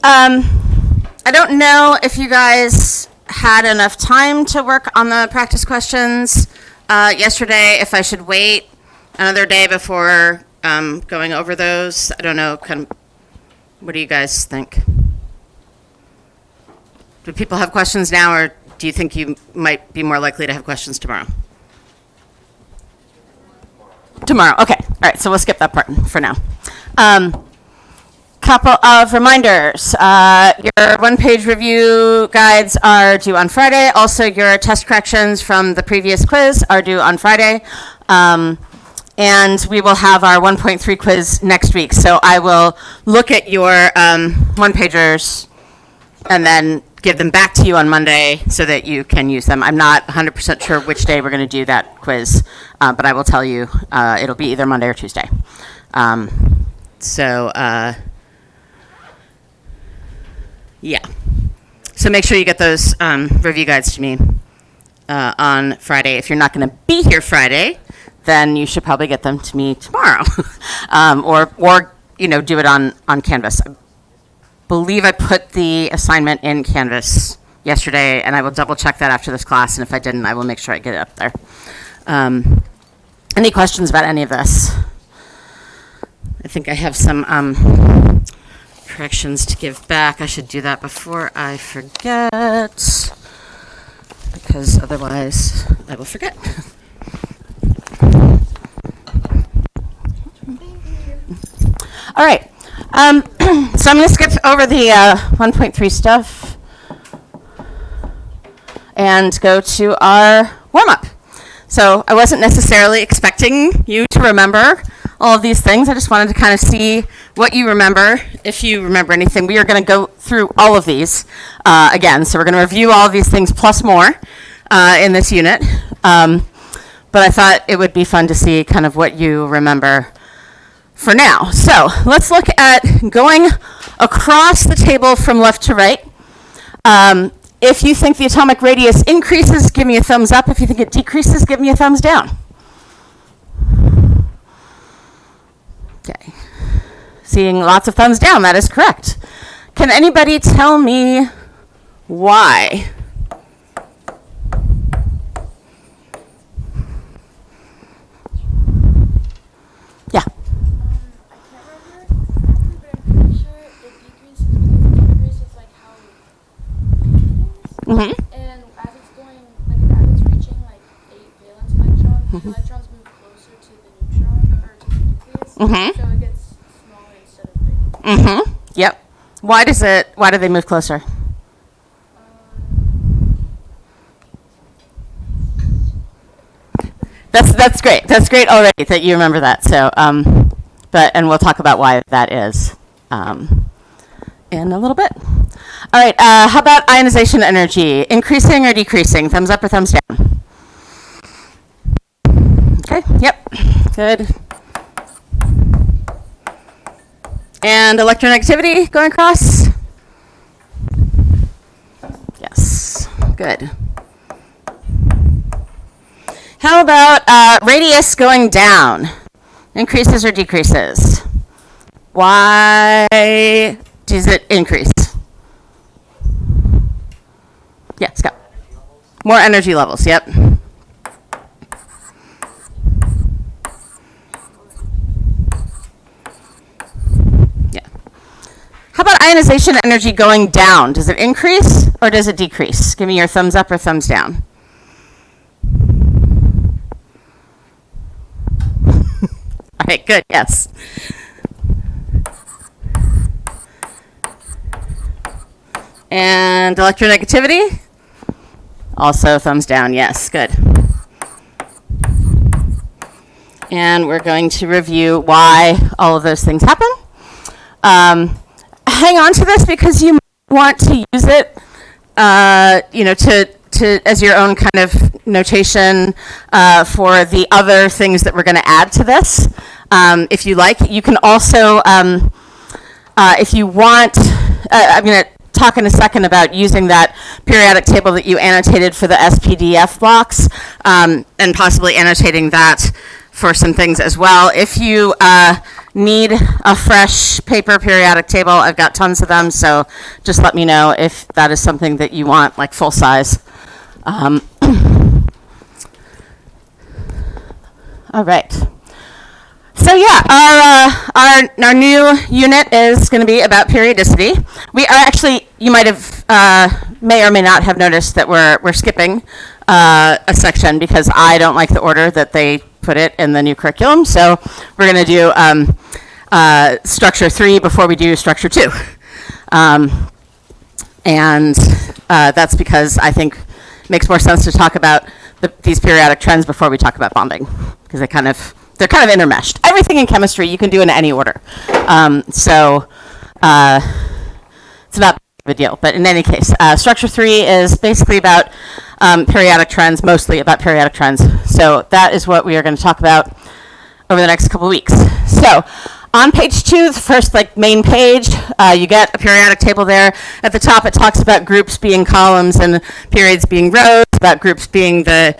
I don't know if you guys had enough time to work on the practice questions yesterday, if I should wait another day before going over those. I don't know, what do you guys think? Do people have questions now, or do you think you might be more likely to have questions tomorrow? Tomorrow, okay. All right, so we'll skip that part for now. Couple of reminders. Your one-page review guides are due on Friday. Also, your test corrections from the previous quiz are due on Friday. And we will have our 1.3 quiz next week. So I will look at your one-pagers and then give them back to you on Monday so that you can use them. I'm not 100% sure which day we're going to do that quiz, but I will tell you it'll be either Monday or Tuesday. Yeah. So make sure you get those review guides to me on Friday. If you're not going to be here Friday, then you should probably get them to me tomorrow, or do it on Canvas. I believe I put the assignment in Canvas yesterday, and I will double check that after this class. And if I didn't, I will make sure I get it up there. Any questions about any of this? I think I have some corrections to give back. I should do that before I forget, because otherwise I will forget. All right. So I'm going to skip over the 1.3 stuff and go to our warm-up. So I wasn't necessarily expecting you to remember all of these things. I just wanted to kind of see what you remember, if you remember anything. We are going to go through all of these again. So we're going to review all of these things plus more in this unit. But I thought it would be fun to see kind of what you remember for now. So let's look at going across the table from left to right. If you think the atomic radius increases, give me a thumbs up. If you think it decreases, give me a thumbs down. Okay. Seeing lots of thumbs down, that is correct. Can anybody tell me why? Yeah. Mm-hmm. And as it's going, as it's reaching 8 valence electrons, the electrons move closer to the neutron or to the nucleus, so it gets smaller instead of bigger. Mm-hmm. Yep. Why do they move closer? That's great. That's great already that you remember that. So, and we'll talk about why that is in a little bit. All right, how about ionization energy? Increasing or decreasing? Thumbs up or thumbs down? Okay, yep, good. And electronegativity going across? Yes, good. How about radius going down? Increases or decreases? Why does it increase? Yeah, Scott. More energy levels, yep. Yeah. How about ionization energy going down? Does it increase or does it decrease? Give me your thumbs up or thumbs down. All right, good, yes. And electronegativity? Also thumbs down, yes, good. And we're going to review why all of those things happen. Hang on to this because you want to use it, to as your own kind of notation for the other things that we're going to add to this. If you like, you can also, if you want, I'm going to talk in a second about using that periodic table that you annotated for the SPDF blocks, and possibly annotating that for some things as well. If you need a fresh paper periodic table, I've got tons of them, so just let me know if that is something that you want, like full size. All right. So yeah, our new unit is going to be about periodicity. We are actually, you might have, may or may not have noticed that we're skipping a section because I don't like the order that they put it in the new curriculum. So we're going to do structure 3 before we do structure 2. And that's because I think it makes more sense to talk about these periodic trends before we talk about bonding, because they're kind of intermeshed. Everything in chemistry you can do in any order. So it's not a big deal. But in any case, structure 3 is basically about periodic trends, mostly about periodic trends. So that is what we are going to talk about over the next couple of weeks. So on page 2, the first main page, you get a periodic table there. At the top, it talks about groups being columns and periods being rows, about groups being the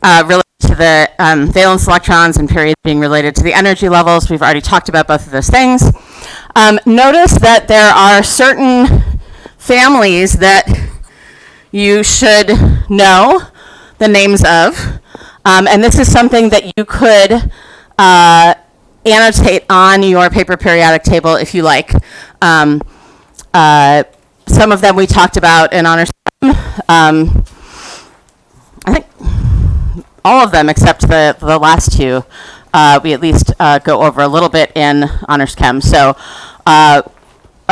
related to the valence electrons and periods being related to the energy levels. We've already talked about both of those things. Notice that there are certain families that you should know the names of, and this is something that you could annotate on your paper periodic table if you like. Some of them we talked about in honors. I think all of them except the last 2 we at least go over a little bit in honors chem. So our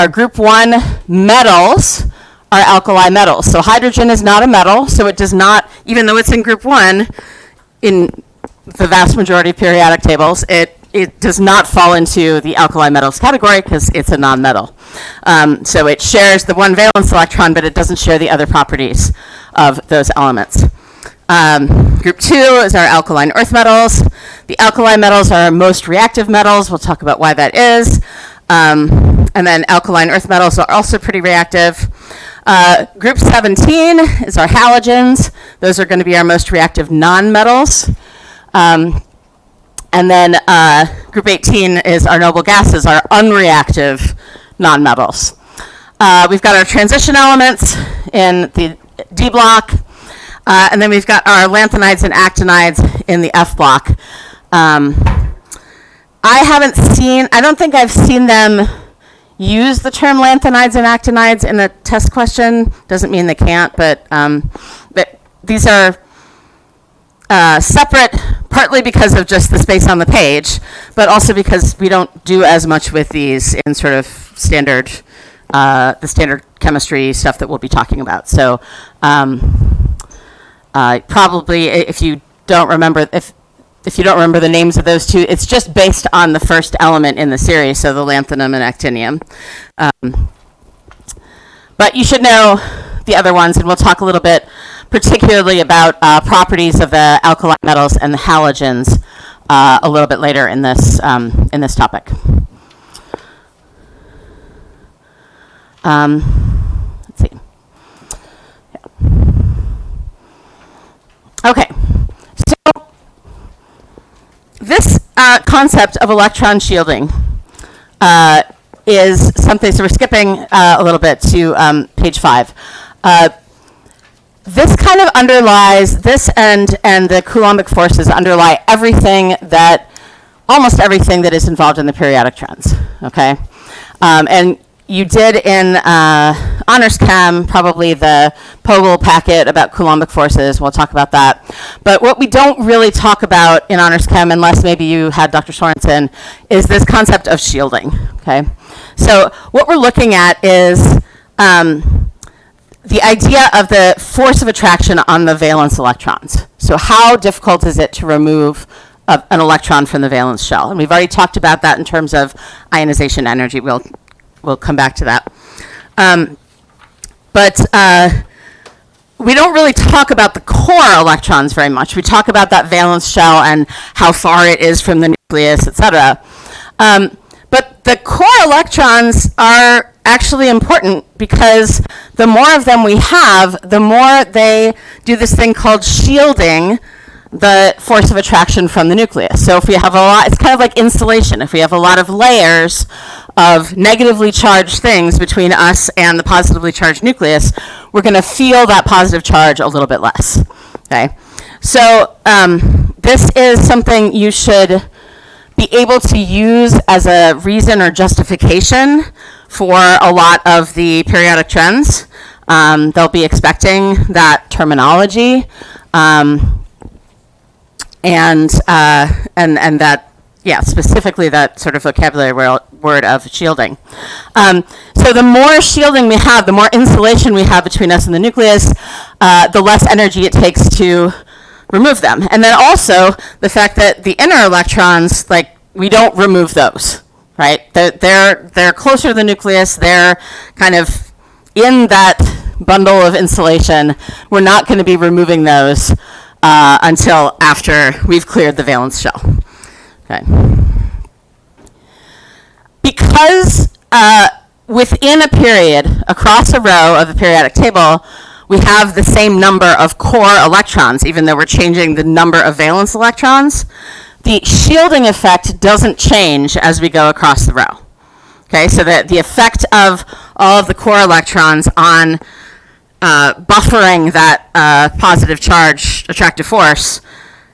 group 1 metals are alkali metals. So hydrogen is not a metal, so it does not, even though it's in group 1, in the vast majority of periodic tables, it does not fall into the alkali metals category because it's a non-metal. So it shares the one valence electron, but it doesn't share the other properties of those elements. Group 2 is our alkaline earth metals. The alkali metals are our most reactive metals. We'll talk about why that is. And then alkaline earth metals are also pretty reactive. Group 17 is our halogens. Those are going to be our most reactive non-metals. And then group 18 is our noble gases, our unreactive nonmetals. We've got our transition elements in the D block, and then we've got our lanthanides and actinides in the F block. I don't think I've seen them use the term lanthanides and actinides in a test question. Doesn't mean they can't, but these are separate, partly because of just the space on the page, but also because we don't do as much with these in sort of standard, the standard chemistry stuff that we'll be talking about. So probably if you don't remember, if you don't remember the names of those 2, it's just based on the first element in the series, so the lanthanum and actinium. But you should know the other ones, and we'll talk a little bit particularly about properties of the alkali metals and the halogens a little bit later in this topic. Let's see. Yeah. Okay. So this concept of electron shielding is something, so we're skipping a little bit to page 5. This kind of underlies, this and the Coulombic forces underlie almost everything that is involved in the periodic trends, okay? And you did in honors chem, probably the Pogel packet about Coulombic forces. We'll talk about that. But what we don't really talk about in honors chem, unless maybe you had Dr. Sorensen, is this concept of shielding, okay? So what we're looking at is the idea of the force of attraction on the valence electrons. So how difficult is it to remove an electron from the valence shell? And we've already talked about that in terms of ionization energy. We'll come back to that. But we don't really talk about the core electrons very much. We talk about that valence shell and how far it is from the nucleus, etc. But the core electrons are actually important because the more of them we have, the more they do this thing called shielding the force of attraction from the nucleus. So if we have a lot, it's kind of like insulation. If we have a lot of layers of negatively charged things between us and the positively charged nucleus, we're going to feel that positive charge a little bit less. Okay, so this is something you should be able to use as a reason or justification for a lot of the periodic trends. They'll be expecting that terminology, and that, yeah, specifically that sort of vocabulary word of shielding. So the more shielding we have, the more insulation we have between us and the nucleus, the less energy it takes to remove them. And then also the fact that the inner electrons, like, we don't remove those, right? They're closer to the nucleus. They're kind of in that bundle of insulation. We're not going to be removing those until after we've cleared the valence shell. Okay. Because within a period, across a row of the periodic table, we have the same number of core electrons, even though we're changing the number of valence electrons. The shielding effect doesn't change as we go across the row. Okay, so the effect of all of the core electrons on buffering that positive charge attractive force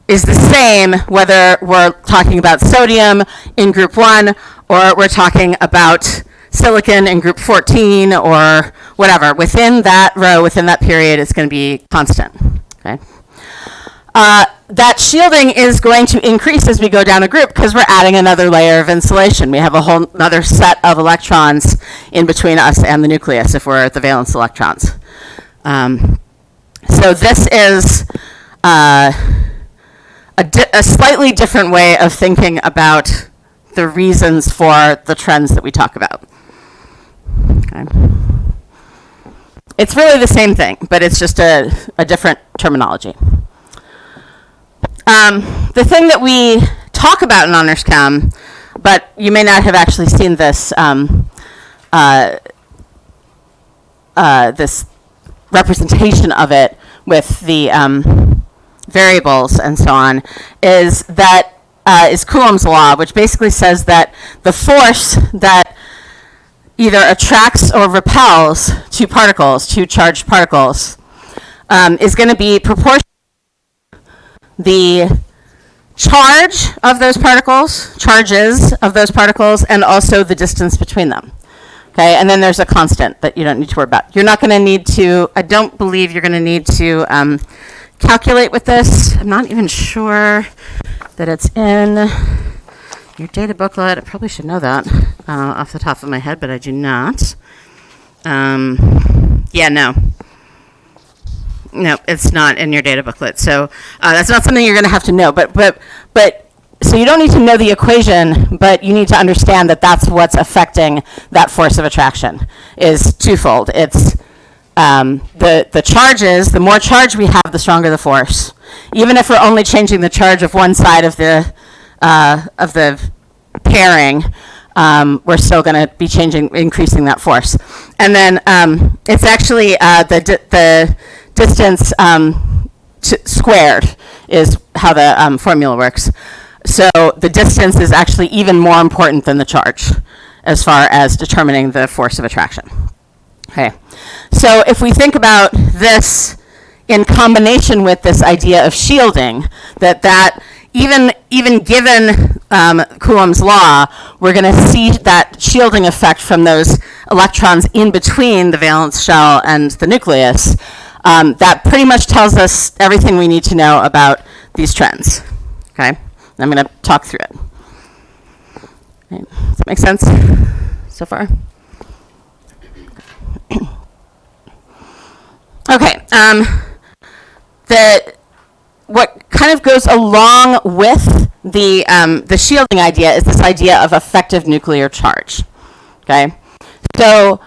is the same whether we're talking about sodium in group 1 or we're talking about silicon in group 14 or whatever. Within that row, within that period, it's going to be constant. Okay. That shielding is going to increase as we go down a group because we're adding another layer of insulation. We have a whole other set of electrons in between us and the nucleus if we're at the valence electrons. So this is a slightly different way of thinking about the reasons for the trends that we talk about. Okay. It's really the same thing, but it's just a different terminology. The thing that we talk about in Honors Chem, but you may not have actually seen this this representation of it with the variables and so on, is Coulomb's law, which basically says that the force that either attracts or repels two charged particles, is going to be proportional to the charges of those particles, and also the distance between them. Okay, and then there's a constant that you don't need to worry about. You're not going to need to, I don't believe you're going to need to calculate with this. I'm not even sure that it's in your data booklet. I probably should know that off the top of my head, but I do not. Yeah, no, it's not in your data booklet. So that's not something you're going to have to know. But so you don't need to know the equation, but you need to understand that that's what's affecting that force of attraction is twofold. It's the charges. The more charge we have, the stronger the force. Even if we're only changing the charge of one side of the pairing, we're still going to be increasing that force. And then it's actually the distance squared is how the formula works. So the distance is actually even more important than the charge as far as determining the force of attraction. Okay, so if we think about this in combination with this idea of shielding, that even given Coulomb's law, we're going to see that shielding effect from those electrons in between the valence shell and the nucleus. That pretty much tells us everything we need to know about these trends. Okay, I'm going to talk through it. Okay. Does that make sense so far? Okay. What kind of goes along with the shielding idea is this idea of effective nuclear charge. Okay, so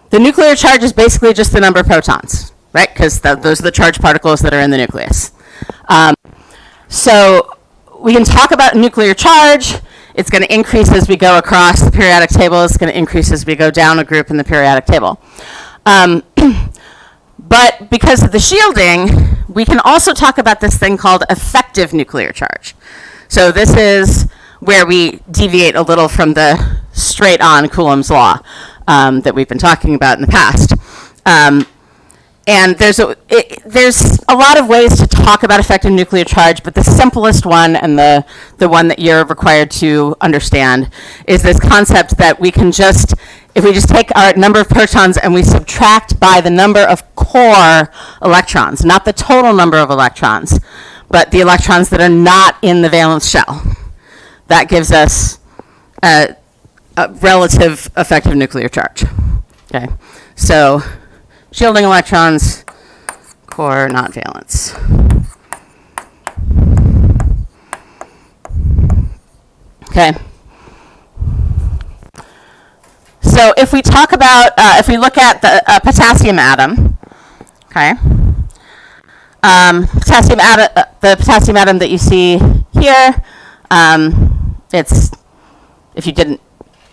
the nuclear charge is basically just the number of protons, right? Because those are the charged particles that are in the nucleus. So we can talk about nuclear charge. It's going to increase as we go across the periodic table. It's going to increase as we go down a group in the periodic table. But because of the shielding, we can also talk about this thing called effective nuclear charge. So this is where we deviate a little from the straight-on Coulomb's law that we've been talking about in the past. And there's a lot of ways to talk about effective nuclear charge, but the simplest one and the one that you're required to understand is this concept that we can just, if we just take our number of protons and we subtract by the number of core electrons, not the total number of electrons, but the electrons that are not in the valence shell, that gives us a relative effective nuclear charge. Okay, so shielding electrons, core, not valence. Okay. So if we talk about, if we look at the potassium atom, okay, the potassium atom that you see here, it's, if you didn't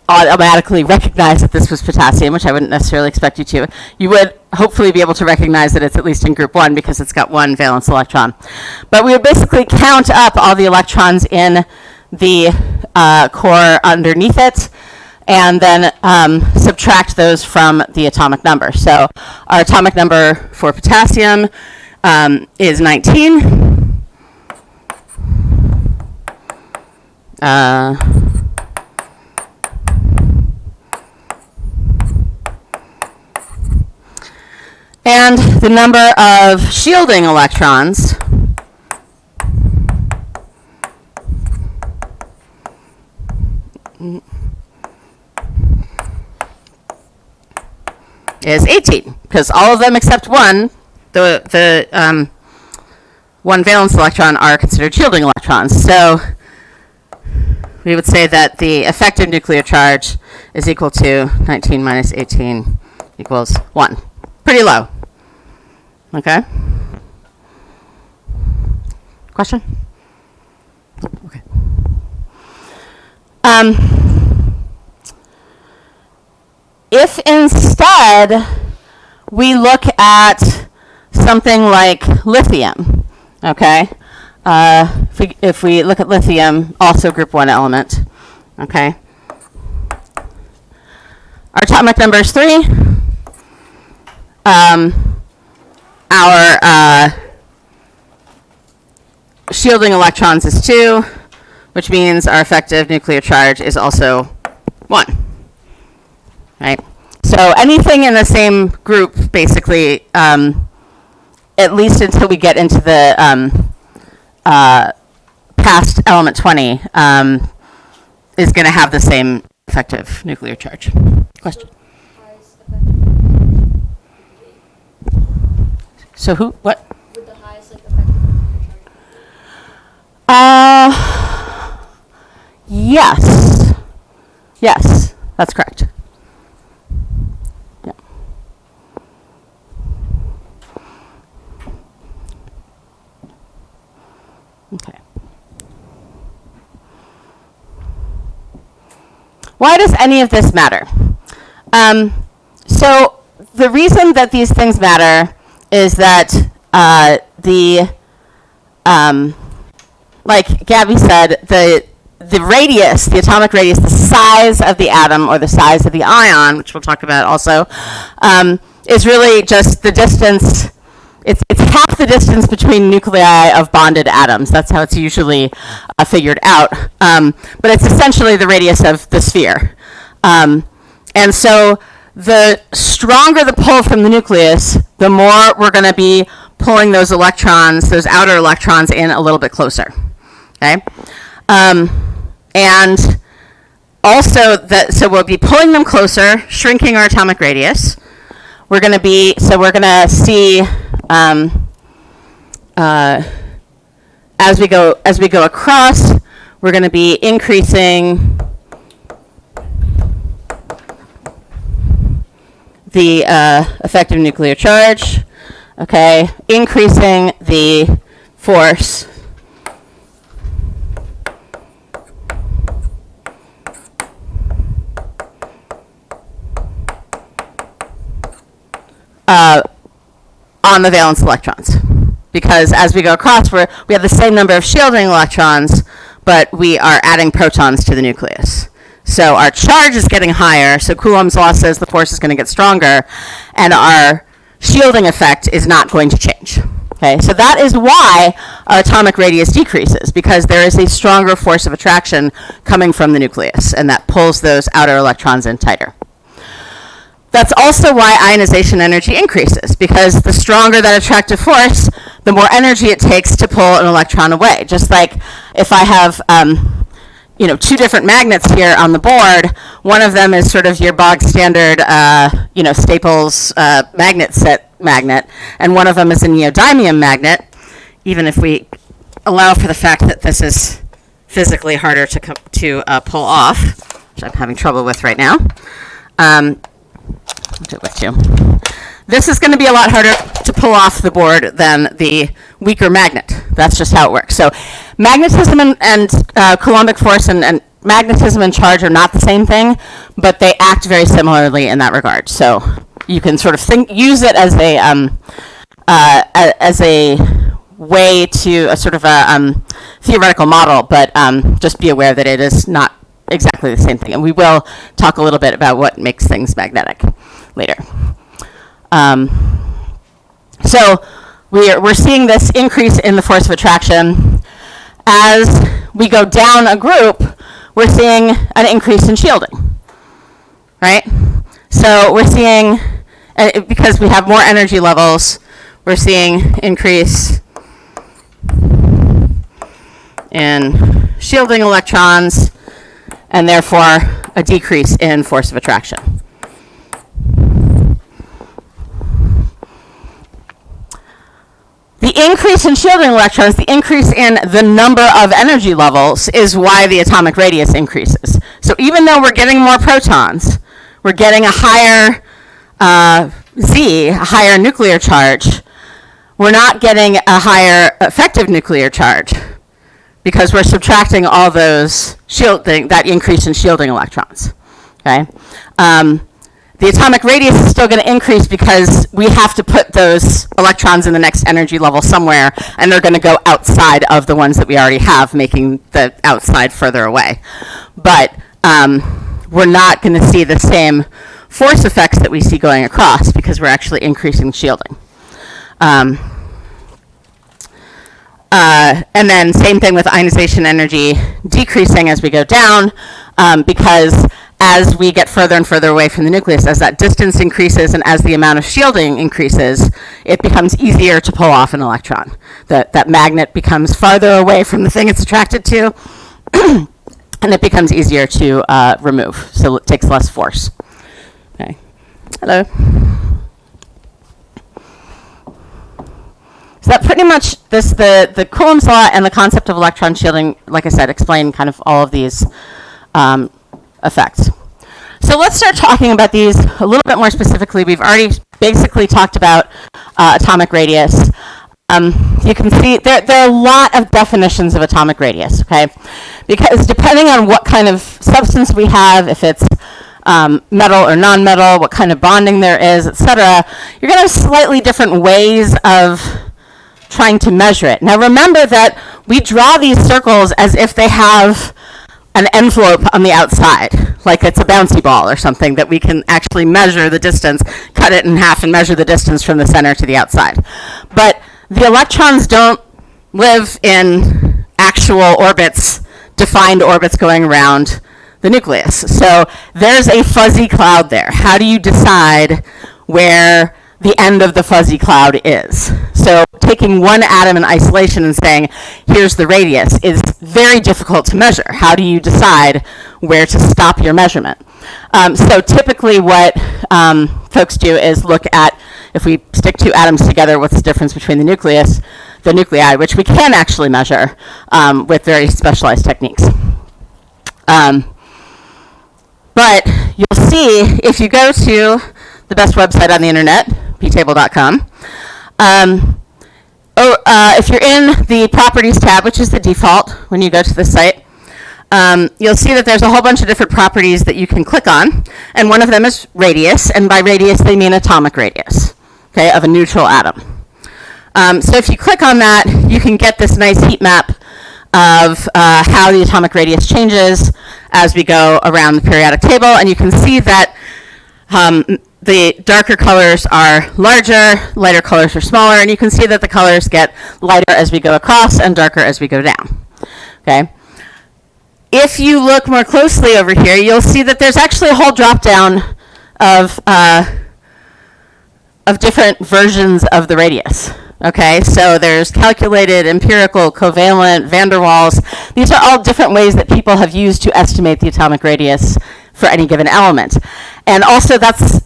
automatically recognize that this was potassium, which I wouldn't necessarily expect you to, you would hopefully be able to recognize that it's at least in group 1 because it's got one valence electron. But we would basically count up all the electrons in the core underneath it and then subtract those from the atomic number. So our atomic number for potassium is 19. And the number of shielding electrons is 18, because all of them except one, the one valence electron, are considered shielding electrons. So we would say that the effective nuclear charge is equal to 19 minus 18 equals 1. Pretty low. Okay? Question? Okay. If instead we look at something like lithium, okay? If we look at lithium, also group 1 element, okay? Our atomic number is 3. Our shielding electrons is 2, which means our effective nuclear charge is also 1. Right? So anything in the same group, basically, at least until we get into the past element 20, is going to have the same effective nuclear charge. Question? So who? What? With the highest effective nuclear charge? Yes. Yes, that's correct. Yeah. Okay. Why does any of this matter? So the reason that these things matter is that like Gabby said, the radius, the atomic radius, the size of the atom or the size of the ion, which we'll talk about also, is really just the distance. It's half the distance between nuclei of bonded atoms. That's how it's usually figured out. But it's essentially the radius of the sphere. And so the stronger the pull from the nucleus, the more we're going to be pulling those electrons, those outer electrons, in a little bit closer. Okay? And also, so we'll be pulling them closer, shrinking our atomic radius. We're going to see as we go across, we're going to be increasing the effective nuclear charge, okay, increasing the force, on the valence electrons. Because as we go across, we have the same number of shielding electrons, but we are adding protons to the nucleus. So our charge is getting higher, so Coulomb's law says the force is going to get stronger, and our shielding effect is not going to change. Okay, so that is why our atomic radius decreases, because there is a stronger force of attraction coming from the nucleus, and that pulls those outer electrons in tighter. That's also why ionization energy increases, because the stronger that attractive force, the more energy it takes to pull an electron away. Just like if I have two different magnets here on the board, one of them is sort of your bog standard Staples magnet set magnet, and one of them is a neodymium magnet, even if we allow for the fact that this is physically harder to pull off, which I'm having trouble with right now. I'll do it with two. This is going to be a lot harder to pull off the board than the weaker magnet. That's just how it works. So magnetism and Coulombic force and magnetism and charge are not the same thing, but they act very similarly in that regard. So you can sort of use it as a way to a sort of a theoretical model, but just be aware that it is not exactly the same thing. And we will talk a little bit about what makes things magnetic later. So we're seeing this increase in the force of attraction. As we go down a group, we're seeing an increase in shielding, right? So we're seeing, because we have more energy levels, we're seeing increase in shielding electrons, and therefore a decrease in force of attraction. The increase in shielding electrons, the increase in the number of energy levels, is why the atomic radius increases. So even though we're getting more protons, we're getting a higher Z, a higher nuclear charge, we're not getting a higher effective nuclear charge, because we're subtracting all those that increase in shielding electrons. Okay? The atomic radius is still going to increase because we have to put those electrons in the next energy level somewhere, and they're going to go outside of the ones that we already have, making the outside further away. But we're not going to see the same force effects that we see going across, because we're actually increasing shielding. And then same thing with ionization energy decreasing as we go down, because as we get further and further away from the nucleus, as that distance increases and as the amount of shielding increases, it becomes easier to pull off an electron. That magnet becomes farther away from the thing it's attracted to, and it becomes easier to remove, so it takes less force. Okay. Hello. So that pretty much, the Coulomb's law and the concept of electron shielding, like I said, explain kind of all of these effects. So let's start talking about these a little bit more specifically. We've already basically talked about atomic radius. You can see there are a lot of definitions of atomic radius, okay? Because depending on what kind of substance we have, if it's metal or non-metal, what kind of bonding there is, etc., you're going to have slightly different ways of trying to measure it. Now remember that we draw these circles as if they have an envelope on the outside, like it's a bouncy ball or something that we can actually measure the distance, cut it in half and measure the distance from the center to the outside. But the electrons don't live in actual orbits, defined orbits going around the nucleus. So there's a fuzzy cloud there. How do you decide where the end of the fuzzy cloud is? So taking one atom in isolation and saying, here's the radius, is very difficult to measure. How do you decide where to stop your measurement? So typically what folks do is look at, if we stick two atoms together, what's the difference between the nuclei, which we can actually measure with very specialized techniques. But you'll see, if you go to the best website on the internet, ptable.com, if you're in the Properties tab, which is the default when you go to the site, you'll see that there's a whole bunch of different properties that you can click on, and one of them is radius, and by radius they mean atomic radius, okay, of a neutral atom. So if you click on that, you can get this nice heat map of how the atomic radius changes as we go around the periodic table. And you can see that the darker colors are larger, lighter colors are smaller, and you can see that the colors get lighter as we go across and darker as we go down. Okay. If you look more closely over here, you'll see that there's actually a whole drop down of different versions of the radius. Okay, so there's calculated, empirical, covalent, van der Waals. These are all different ways that people have used to estimate the atomic radius for any given element. And also that's,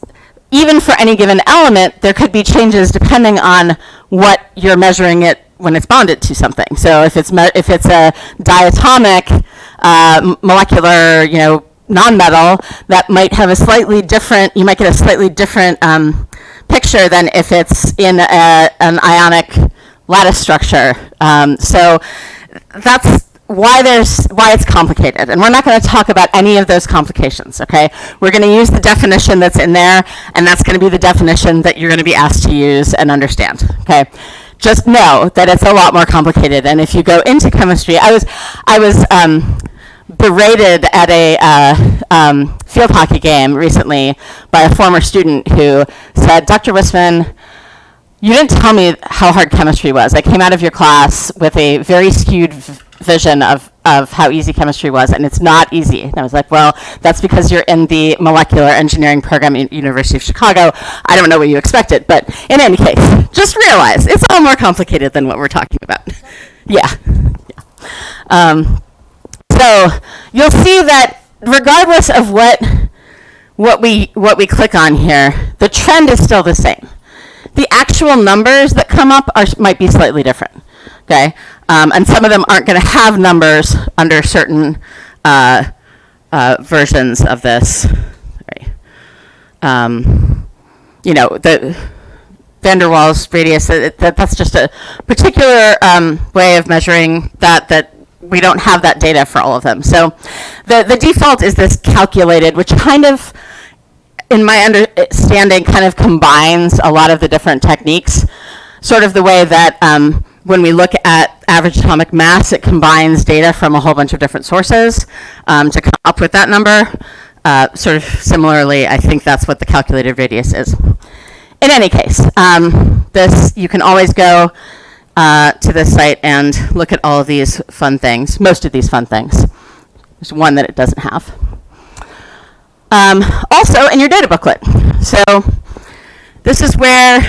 even for any given element, there could be changes depending on what you're measuring it when it's bonded to something. So if it's a diatomic molecular, nonmetal, that might have a slightly different, you might get a slightly different picture than if it's in an ionic lattice structure. So that's why it's complicated. And we're not going to talk about any of those complications, okay? We're going to use the definition that's in there, and that's going to be the definition that you're going to be asked to use and understand, okay? Just know that it's a lot more complicated. And if you go into chemistry, I was berated at a field hockey game recently by a former student who said, Dr. Wisman, you didn't tell me how hard chemistry was. I came out of your class with a very skewed vision of how easy chemistry was, and it's not easy. And I was like, well, that's because you're in the molecular engineering program at University of Chicago. I don't know what you expected, but in any case, just realize it's all more complicated than what we're talking about. Yeah. So you'll see that regardless of what we click on here, the trend is still the same. The actual numbers that come up might be slightly different, okay? And some of them aren't going to have numbers under certain versions of this. The van der Waals radius, that's just a particular way of measuring that we don't have that data for all of them. So the default is this calculated, which kind of, in my understanding, kind of combines a lot of the different techniques, sort of the way that when we look at average atomic mass, it combines data from a whole bunch of different sources to come up with that number. Sort of similarly, I think that's what the calculated radius is. In any case, you can always go to this site and look at all of these fun things, most of these fun things. There's one that it doesn't have. Also in your data booklet. So this is where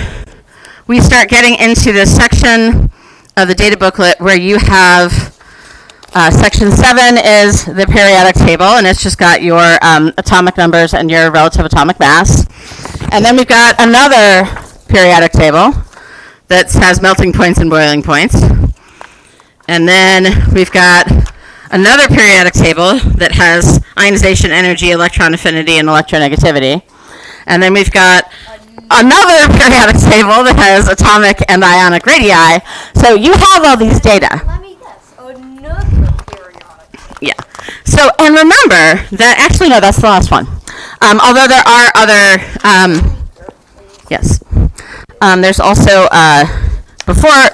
we start getting into this section of the data booklet where you have section 7 is the periodic table, and it's just got your atomic numbers and your relative atomic mass. And then we've got another periodic table that has melting points and boiling points. And then we've got another periodic table that has ionization energy, electron affinity, and electronegativity. And then we've got another periodic table that has atomic and ionic radii. So you have all these data. Let me guess. Another periodic table. Yeah. So, and remember that, actually, no, that's the last one. Although there are other, yes. There's also, before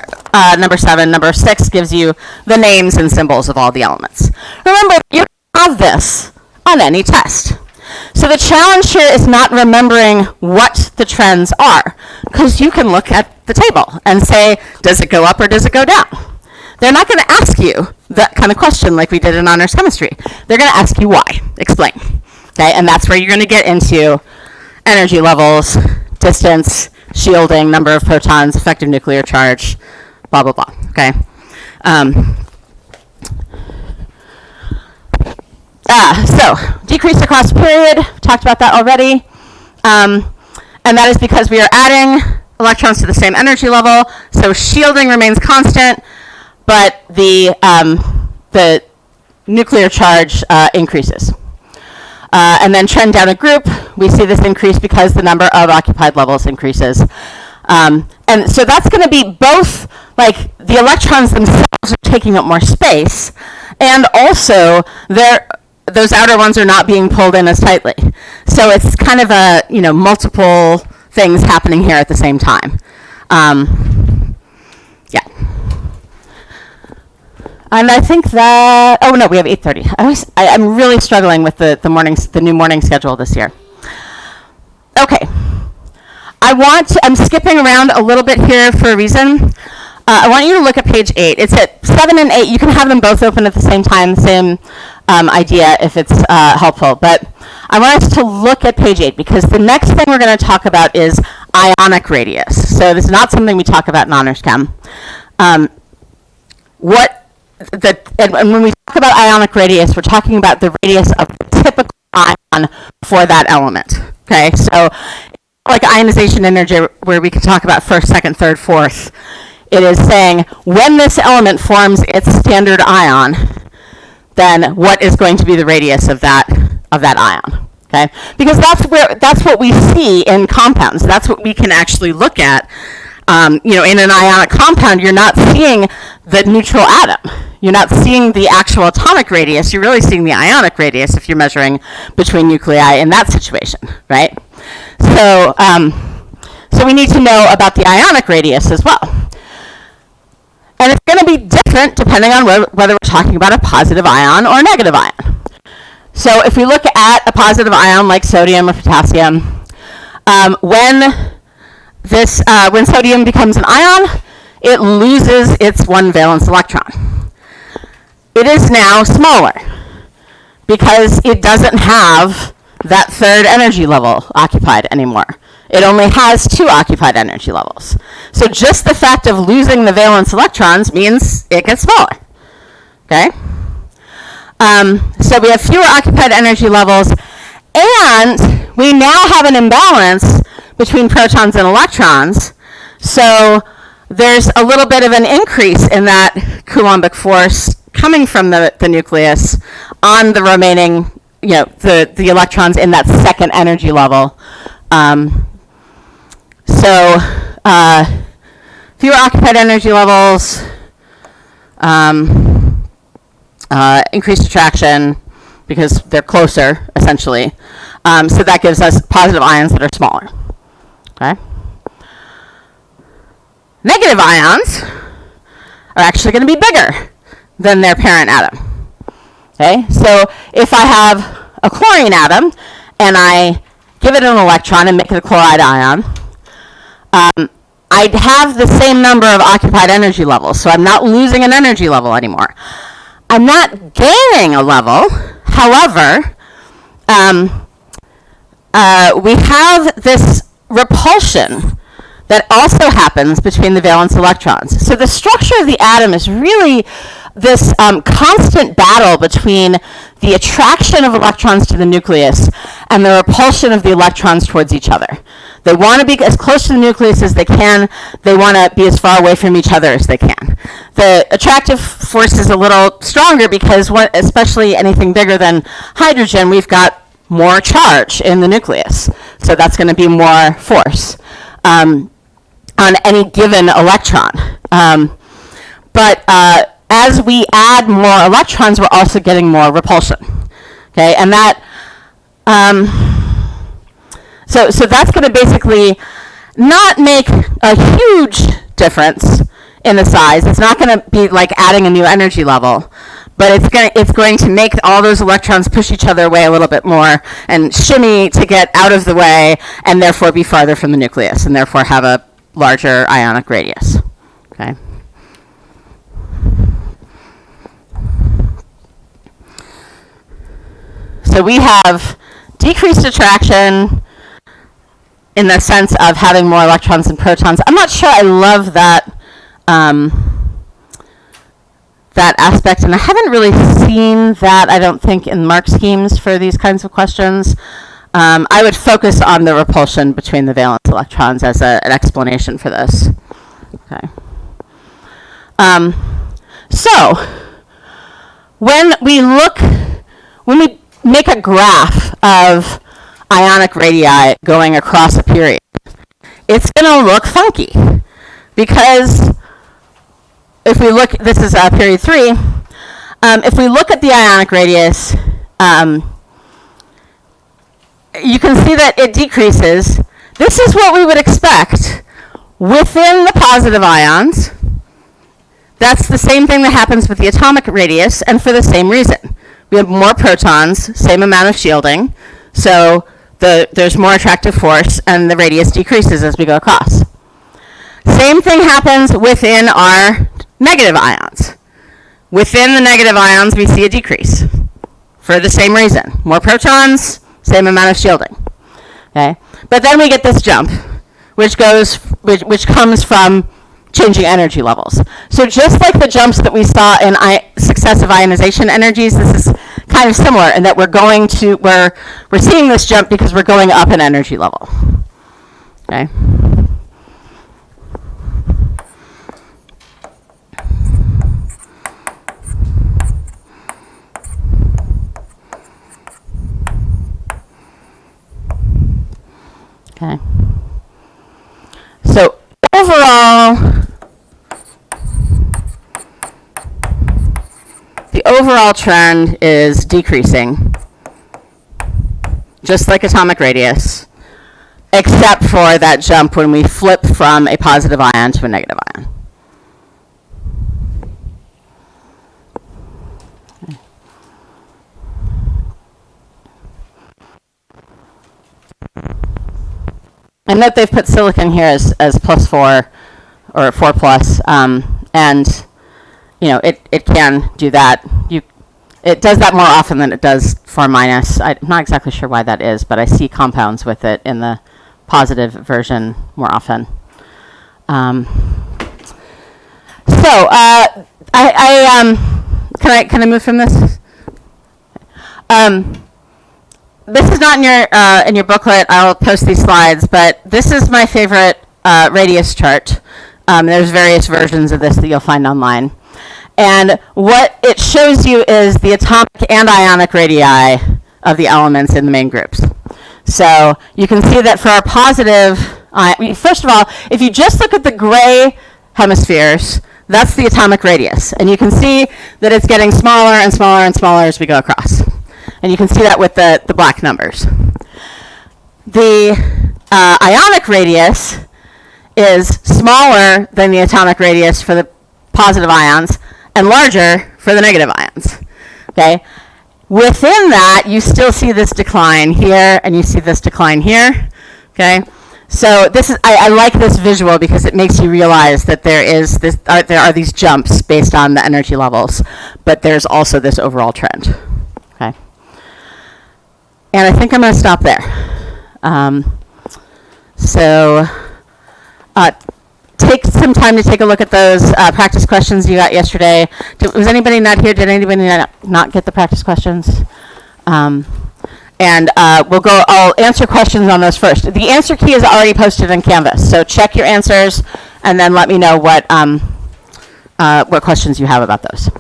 number 7, number 6 gives you the names and symbols of all the elements. Remember, you have this on any test. So the challenge here is not remembering what the trends are, because you can look at the table and say, does it go up or does it go down? They're not going to ask you that kind of question like we did in honors chemistry. They're going to ask you why. Explain. Okay, and that's where you're going to get into energy levels, distance, shielding, number of protons, effective nuclear charge, blah, blah, blah. Okay. So decrease across period, talked about that already. And that is because we are adding electrons to the same energy level, so shielding remains constant, but the nuclear charge increases. And then trend down a group, we see this increase because the number of occupied levels increases. And so that's going to be both, like, the electrons themselves are taking up more space, and also those outer ones are not being pulled in as tightly. So it's kind of a, multiple things happening here at the same time. Yeah. And I think that, oh no, we have 8:30. I'm really struggling with the new morning schedule this year. Okay. I'm skipping around a little bit here for a reason. I want you to look at page 8. It's at 7 and 8. You can have them both open at the same time, same idea if it's helpful. But I want us to look at page 8 because the next thing we're going to talk about is ionic radius. So this is not something we talk about in honors chem. And when we talk about ionic radius, we're talking about the radius of the typical ion for that element. Okay, so like ionization energy, where we can talk about first, second, third, fourth, it is saying when this element forms its standard ion, then what is going to be the radius of that ion? Okay, because that's what we see in compounds. That's what we can actually look at. In an ionic compound, you're not seeing the neutral atom. You're not seeing the actual atomic radius. You're really seeing the ionic radius if you're measuring between nuclei in that situation, right? So, so we need to know about the ionic radius as well. And it's going to be different depending on whether we're talking about a positive ion or a negative ion. So if we look at a positive ion like sodium or potassium, when sodium becomes an ion, it loses its one valence electron. It is now smaller because it doesn't have that third energy level occupied anymore. It only has 2 occupied energy levels. So just the fact of losing the valence electrons means it gets smaller. Okay? So we have fewer occupied energy levels, and we now have an imbalance between protons and electrons. So there's a little bit of an increase in that Coulombic force coming from the nucleus on the remaining, the electrons in that second energy level. So fewer occupied energy levels, increased attraction because they're closer, essentially. So that gives us positive ions that are smaller. Okay. Negative ions are actually going to be bigger than their parent atom. Okay, so if I have a chlorine atom and I give it an electron and make it a chloride ion, I'd have the same number of occupied energy levels, so I'm not losing an energy level anymore. I'm not gaining a level. However, we have this repulsion that also happens between the valence electrons. So the structure of the atom is really this constant battle between the attraction of electrons to the nucleus and the repulsion of the electrons towards each other. They want to be as close to the nucleus as they can. They want to be as far away from each other as they can. The attractive force is a little stronger because, especially anything bigger than hydrogen, we've got more charge in the nucleus. So that's going to be more force on any given electron. But as we add more electrons, we're also getting more repulsion. Okay, and that so that's going to basically not make a huge difference in the size. It's not going to be like adding a new energy level, but it's going to make all those electrons push each other away a little bit more and shimmy to get out of the way, and therefore be farther from the nucleus, and therefore have a larger ionic radius. Okay. So we have decreased attraction in the sense of having more electrons and protons. I'm not sure I love that that aspect, and I haven't really seen that, I don't think, in mark schemes for these kinds of questions. I would focus on the repulsion between the valence electrons as an explanation for this. Okay. So when we make a graph of ionic radii going across a period, it's going to look funky because if we look, this is period 3, if we look at the ionic radius, you can see that it decreases. This is what we would expect within the positive ions, that's the same thing that happens with the atomic radius, and for the same reason. We have more protons, same amount of shielding, so there's more attractive force, and the radius decreases as we go across. Same thing happens within our negative ions. Within the negative ions, we see a decrease for the same reason. More protons, same amount of shielding. Okay? But then we get this jump, which comes from changing energy levels. So just like the jumps that we saw in successive ionization energies, this is kind of similar in that we're seeing this jump because we're going up in energy level. Okay? Okay. So the overall trend is decreasing, just like atomic radius, except for that jump when we flip from a positive ion to a negative ion. And note they've put silicon here as +4 or 4+, and it can do that. It does that more often than it does 4-. I'm not exactly sure why that is, but I see compounds with it in the positive version more often. Can I move from this? This is not in your booklet. I'll post these slides, but this is my favorite radius chart. There's various versions of this that you'll find online. And what it shows you is the atomic and ionic radii of the elements in the main groups. So you can see that for our positive, first of all, if you just look at the gray hemispheres, that's the atomic radius. And you can see that it's getting smaller and smaller and smaller as we go across. And you can see that with the black numbers. The ionic radius is smaller than the atomic radius for the positive ions and larger for the negative ions. Okay? Within that, you still see this decline here, and you see this decline here. Okay? So this is I like this visual because it makes you realize that there are these jumps based on the energy levels, but there's also this overall trend. Okay? And I think I'm going to stop there. Take some time to take a look at those practice questions you got yesterday. Was anybody not here? Did anybody not get the practice questions? I'll answer questions on those first. The answer key is already posted in Canvas, so check your answers and then let me know what questions you have about those.